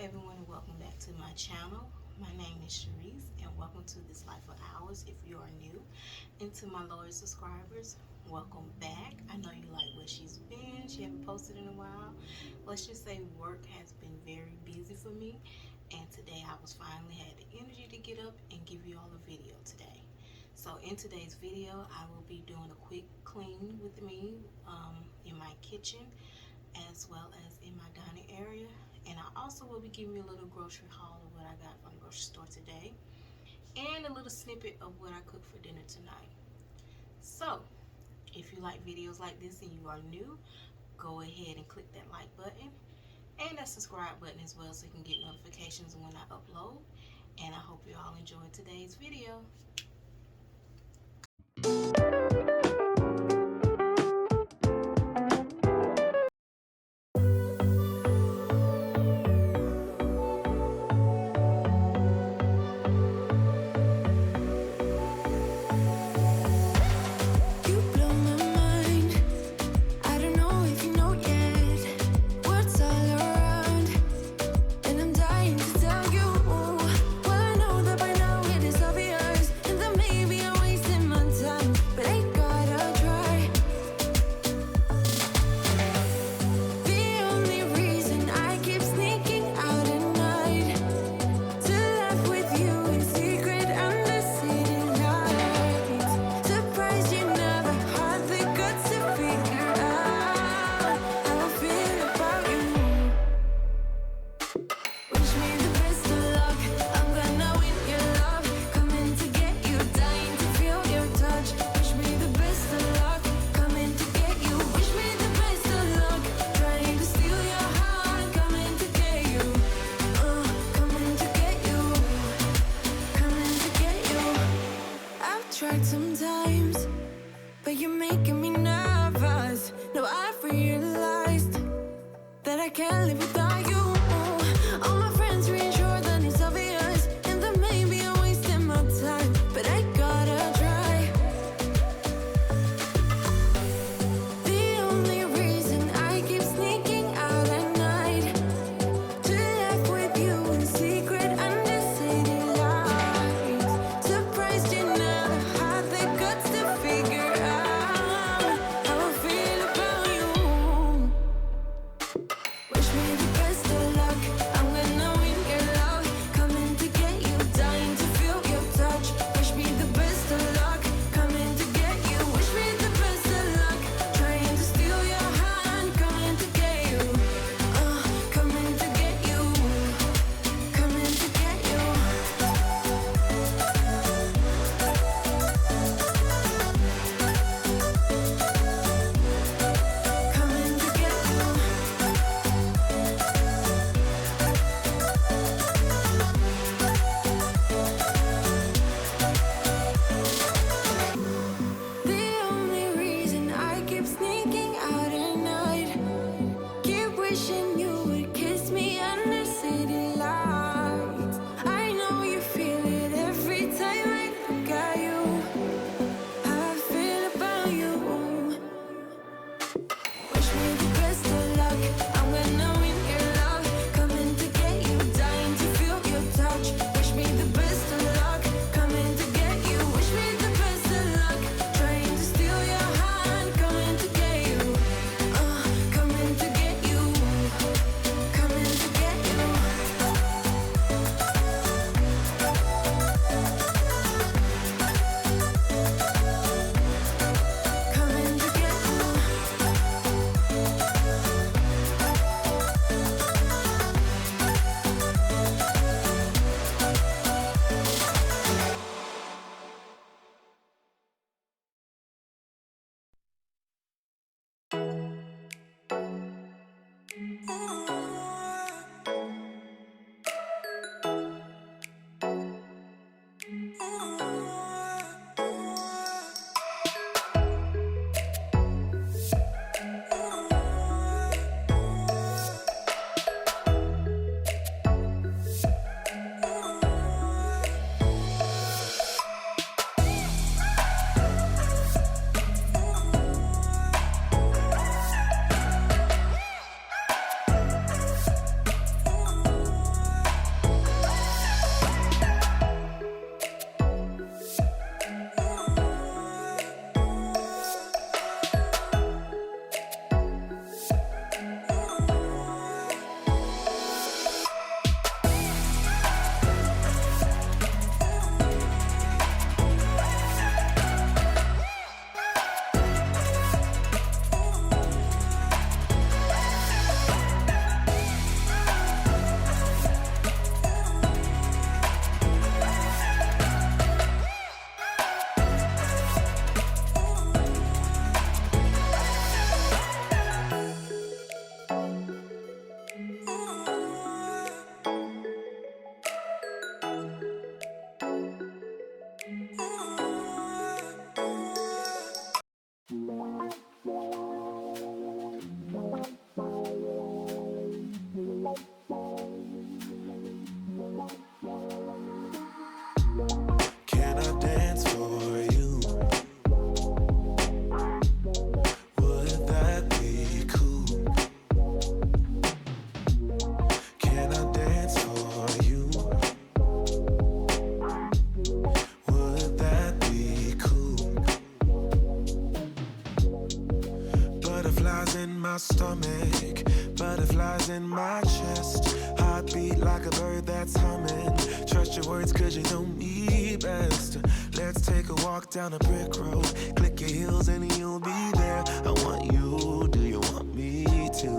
everyone, and welcome back to my channel. My name is Sharice, and welcome to This Life of Ours. If you are new, and to my loyal subscribers, welcome back. I know you like where she's been. She haven't posted in a while. Let's just say work has been very busy for me, and today I was finally had the energy to get up and give you all a video today. So in today's video, I will be doing a quick clean with me in my kitchen, as well as in my dining area. And I also will be giving you a little grocery haul of what I got from the grocery store today, and a little snippet of what I cooked for dinner tonight. So if you like videos like this and you are new, go ahead and click that like button and that subscribe button as well, so you can get notifications when I upload. And I hope you all enjoyed today's video. Tried sometimes, but you're making me nervous. Now I've realized that I can't live without you. All my friends reassure that it's obvious, and that maybe I'm wasting my time, but I gotta try. The only reason I keep sneaking out at night to laugh with you in secret under city lights. Surprised you never had the guts to figure out how I feel about you. Wish me the best of chest. Heartbeat like a bird that's humming. Trust your words cause you know me best. Let's take a walk down a brick road. Click your heels and you'll be there. I want you, do you want me to?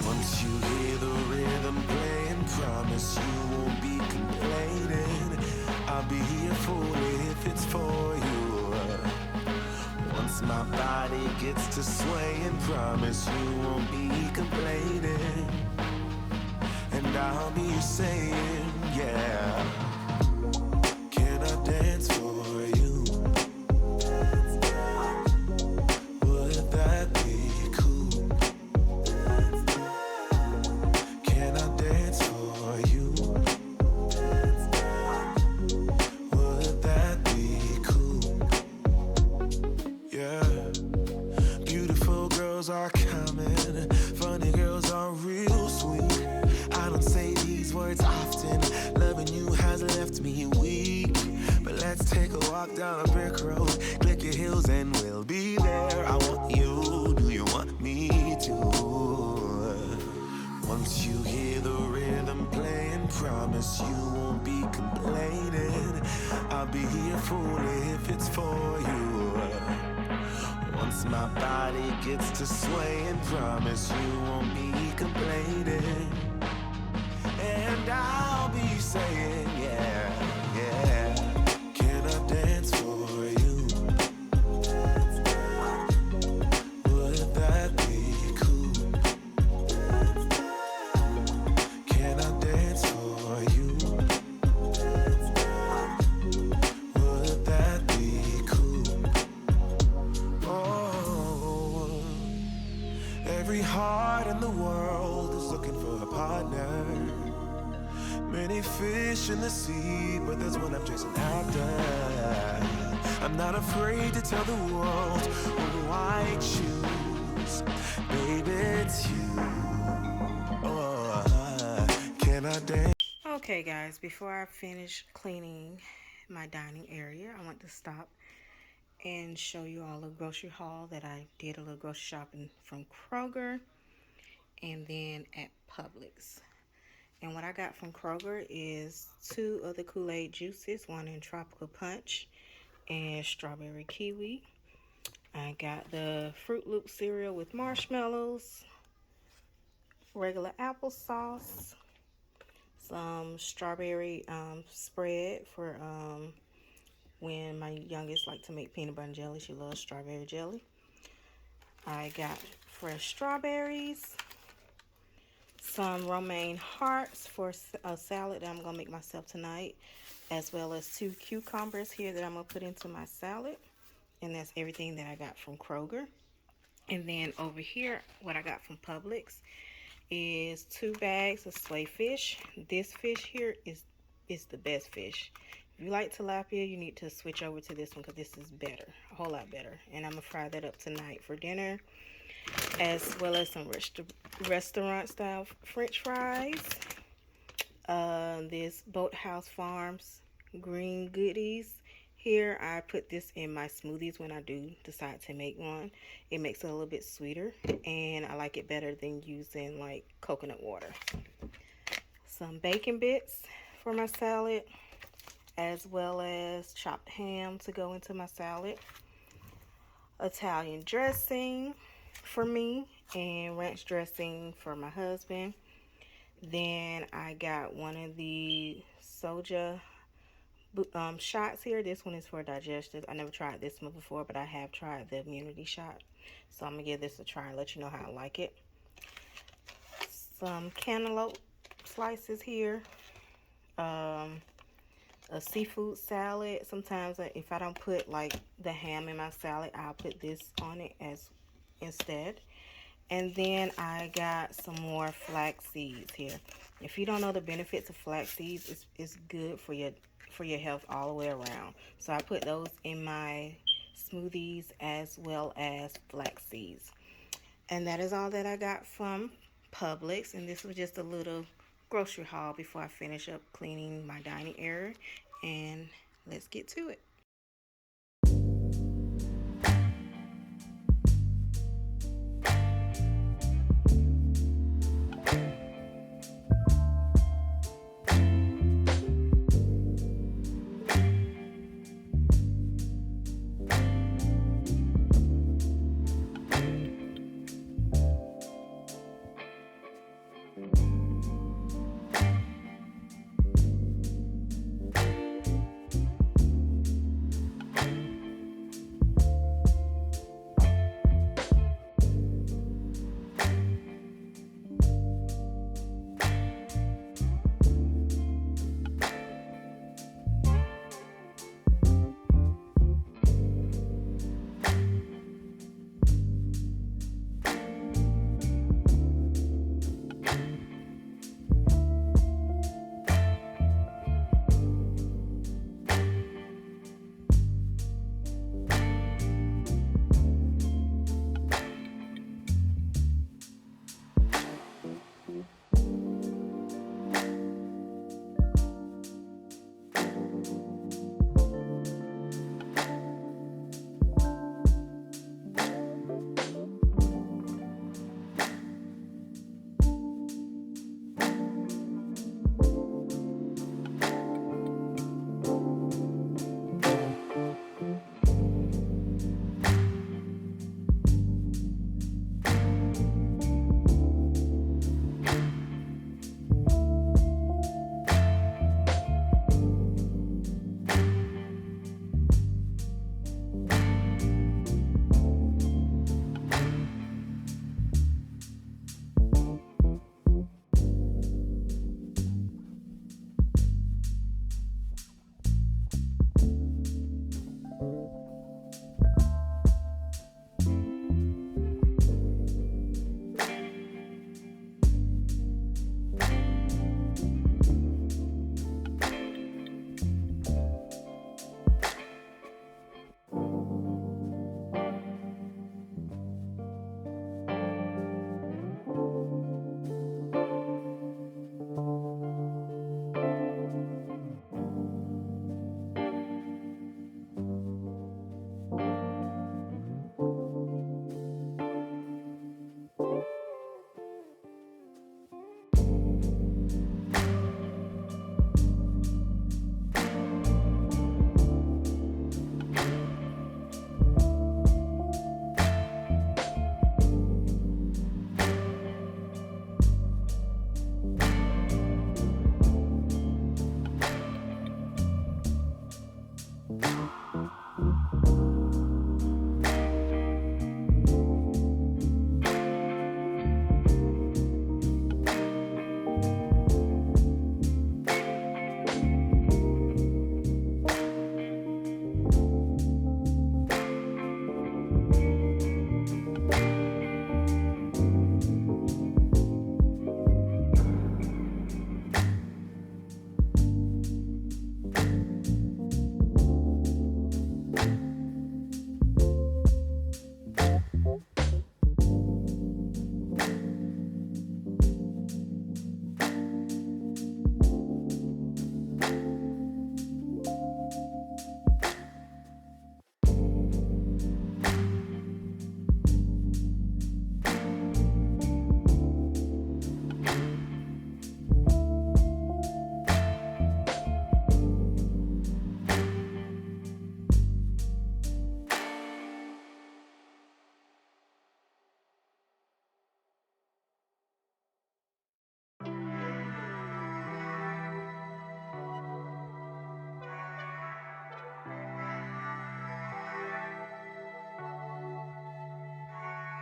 Once you hear the rhythm playing, promise you won't be complaining. I'll be here for it if it's for you. Once my body gets to swaying, promise you won't be complaining. And I'll be saying, yeah. Can I dance for you? Would that be cool? Can I dance for you? Would that be cool? Yeah. Beautiful girls are coming. Funny girls are real sweet. I don't say these words often. Loving you has left me weak. But let's take a walk down a brick road. Click your heels and we'll be there. I want you, do you want me to? Once you hear the rhythm playing, promise you won't be complaining. I'll be here for it if it's for you. Once my body gets to swaying, promise you won't be complaining. And I'll be saying, yeah, yeah. Can I dance for you? Would that be cool? Can I dance for you? Would that be cool? Oh, every heart in the world is looking for a partner. Many fish in the sea, but there's one I'm chasing after. I'm not afraid to tell the world who I choose. Baby, it's you. Oh, can I dance? Okay, guys, before I finish cleaning my dining area, I want to stop and show you all a grocery haul that I did. A little grocery shopping from Kroger and then at Publix. And what I got from Kroger is 2 of the Kool-Aid juices, one in Tropical Punch and Strawberry Kiwi. I got the Fruit Loop cereal with marshmallows, regular applesauce, some strawberry spread for when my youngest like to make peanut butter and jelly. She loves strawberry jelly. I got fresh strawberries, some romaine hearts for a salad that I'm going to make myself tonight, as well as 2 cucumbers here that I'm going to put into my salad. And that's everything that I got from Kroger. And then over here, what I got from Publix is 2 bags of sway fish. This fish here is the best fish. If you like tilapia, you need to switch over to this one because this is better, a whole lot better. And I'm going to fry that up tonight for dinner, as well as some restaurant style French fries. This Boathouse Farms green goodies. Here I put this in my smoothies when I do decide to make one. It makes it a little bit sweeter and I like it better than using like coconut water. Some bacon bits for my salad, as well as chopped ham to go into my salad. Italian dressing for me and ranch dressing for my husband. Then I got one of the soja shots here. This one is for digestive. I never tried this one before, but I have tried the immunity shot. So I'm going to give this a try and let you know how I like it. Some cantaloupe slices here. A seafood salad. Sometimes if I don't put like the ham in my salad, I'll put this on it as instead. And then I got some more flax seeds here. If you don't know the benefits of flax seeds, it's good for your health all the way around. So I put those in my smoothies as well as flax seeds. And that is all that I got from Publix. And this was just a little grocery haul before I finish up cleaning my dining area. And let's get to it.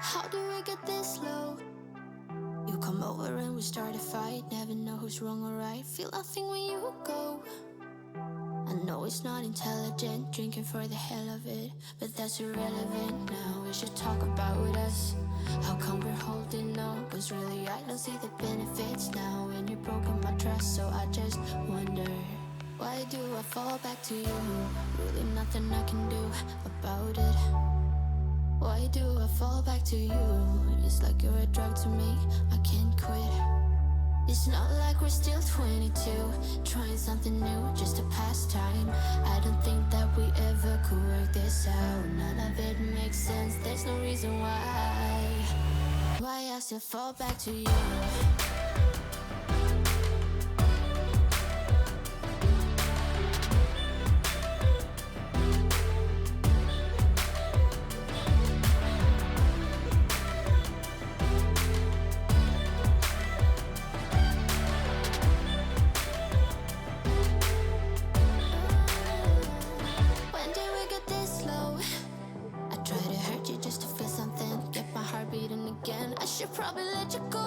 How do we get this low? You come over and we start a fight. Never know who's wrong or right. Feel nothing when you go. I know it's not intelligent, drinking for the hell of it, but that's irrelevant now. We should talk about us. How come we're holding on? Cause really I don't see the benefits now. And you've broken my trust, so I just wonder, why do I fall back to you? Really nothing I can do about it. Why do I fall back to you? It's like you're a drug to me, I can't quit. It's not like we're still 22, trying something new, just a pastime. I don't think that we ever could work this out. None of it makes sense, there's no reason why I still fall back to you. probably let you go.